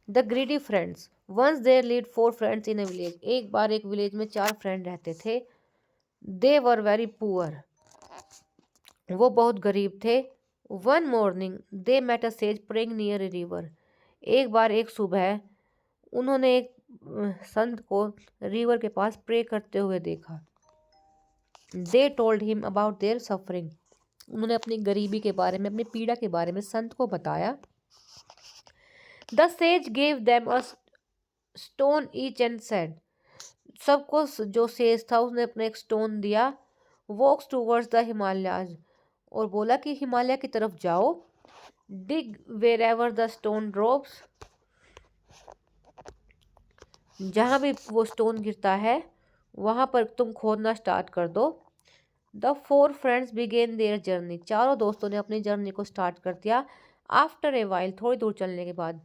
The greedy friends. Once there lived 4 friends in a village. एक बार एक village में 4 फ्रेंड रहते थे। They were very poor. वो बहुत गरीब थे। One morning they met a sage praying near a river. एक बार एक सुबह उन्होंने एक संत को रिवर के पास प्रे करते हुए देखा। They told him about their suffering. उन्होंने अपनी गरीबी के बारे में, अपनी पीड़ा के बारे में संत को बताया। The sage gave them a stone each and said. सबको जो सेज था उसने अपने एक स्टोन दिया। Walks towards the Himalayas. और बोला कि हिमालय की तरफ जाओ। Dig wherever the stone drops. जहाँ भी वो स्टोन गिरता है वहाँ पर तुम खोदना स्टार्ट कर दो। The 4 friends began their journey. चारों दोस्तों ने अपनी जर्नी को स्टार्ट कर दिया। आफ्टर ए वाइल, थोड़ी दूर चलने के बाद,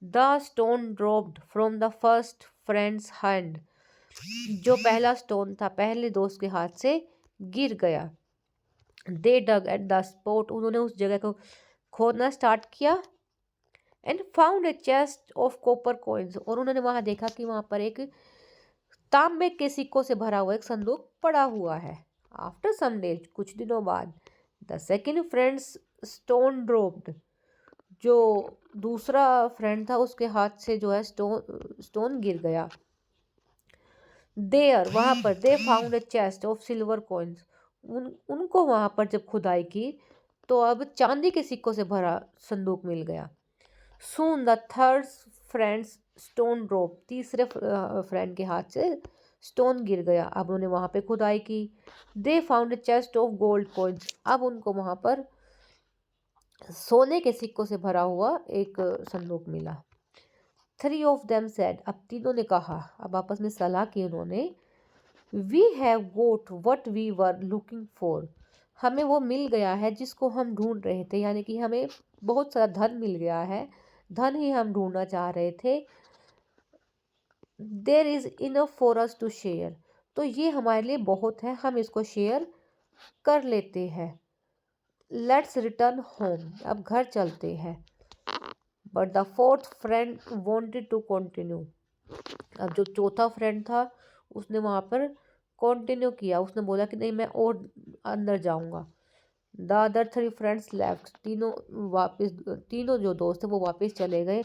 the stone dropped from the first friends hand. जो पहला स्टोन था पहले दोस्त के हाथ से गिर गया। दे डग एट द स्पॉट। उन्होंने उस जगह को खोदना स्टार्ट किया। And found a chest of copper coins. और उन्होंने वहां देखा कि वहां पर एक तांबे के सिक्कों से भरा हुआ एक संदूक पड़ा हुआ है। आफ्टर सम डेज, कुछ दिनों बाद, the second friends stone dropped. जो दूसरा फ्रेंड था उसके हाथ से जो है स्टोन गिर गया। देयर, वहां पर, they found a chest of silver coins. उनको वहां पर जब खुदाई की तो अब चांदी के सिक्कों से भरा संदूक मिल गया। Soon the third friends stone drop. तीसरे फ्रेंड के हाथ से स्टोन गिर गया। अब उन्होंने वहां पे खुदाई की। They found a chest of gold coins. अब उनको वहां पर सोने के सिक्कों से भरा हुआ एक संदूक मिला। 3 ऑफ देम सेड। अब तीनों ने कहा, अब आपस में सलाह की उन्होंने। We have got what we were looking for. हमें वो मिल गया है जिसको हम ढूंढ रहे थे, यानी कि हमें बहुत सारा धन मिल गया है। धन ही हम ढूंढना चाह रहे थे। There is enough for us to share. तो ये हमारे लिए बहुत है, हम इसको शेयर कर लेते हैं। Let's return home. अब घर चलते हैं। But the fourth friend wanted to continue. अब जो चौथा फ्रेंड था उसने वहां पर कंटिन्यू किया। उसने बोला कि नहीं, मैं और अंदर जाऊंगा। The other 3 friends left. तीनों जो दोस्त थे वो वापस चले गए।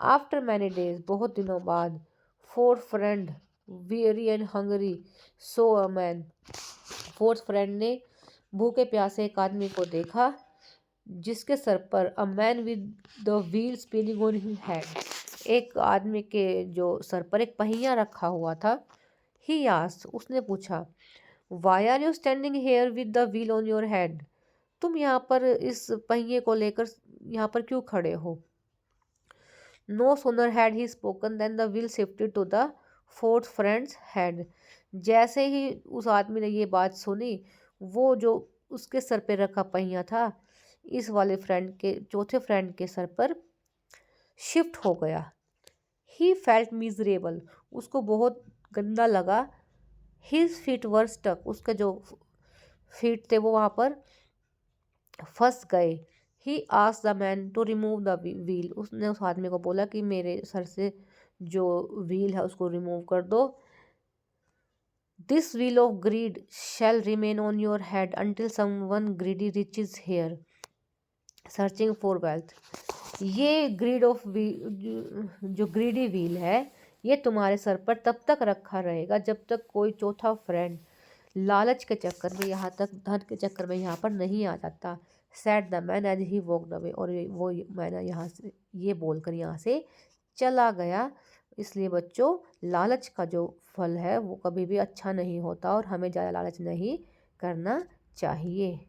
आफ्टर मैनी डेज, बहुत दिनों बाद, 4 friend weary and Hungary so a man. Fourth friend ने भूखे प्यासे एक आदमी को देखा जिसके सर पर, a man with the wheel spinning on his head. एक आदमी के जो सर पर एक पहिया रखा हुआ था। ही आस्क्ड, उसने पूछा, why are you standing here with the wheel on your head. तुम यहाँ पर इस पहिए को लेकर यहाँ पर क्यों खड़े हो। No sooner had he spoken than the wheel shifted to the fourth friend's head। जैसे ही उस आदमी ने ये बात सुनी, वो जो उसके सर पे रखा पहिया था इस वाले फ्रेंड के, चौथे फ्रेंड के सर पर शिफ्ट हो गया। He felt miserable. उसको बहुत गंदा लगा। His feet were stuck. उसके जो फीट थे वो वहाँ पर फंस गए। He asked the man to remove the wheel. उसने उस आदमी को बोला कि मेरे सर से जो व्हील है उसको रिमूव कर दो। This wheel of greed shall remain on your head until someone greedy reaches here searching for wealth. ये ग्रीड ऑफ जो ग्रीडी व्हील है ये तुम्हारे सर पर तब तक रखा रहेगा जब तक कोई चौथा फ्रेंड लालच के चक्कर में, यहाँ तक धन के चक्कर में यहाँ पर नहीं आ जाता। Said the man as he walked away. और वो मैंने यहाँ से ये बोलकर यहाँ से चला गया। इसलिए बच्चों, लालच का जो फल है वो कभी भी अच्छा नहीं होता और हमें ज़्यादा लालच नहीं करना चाहिए।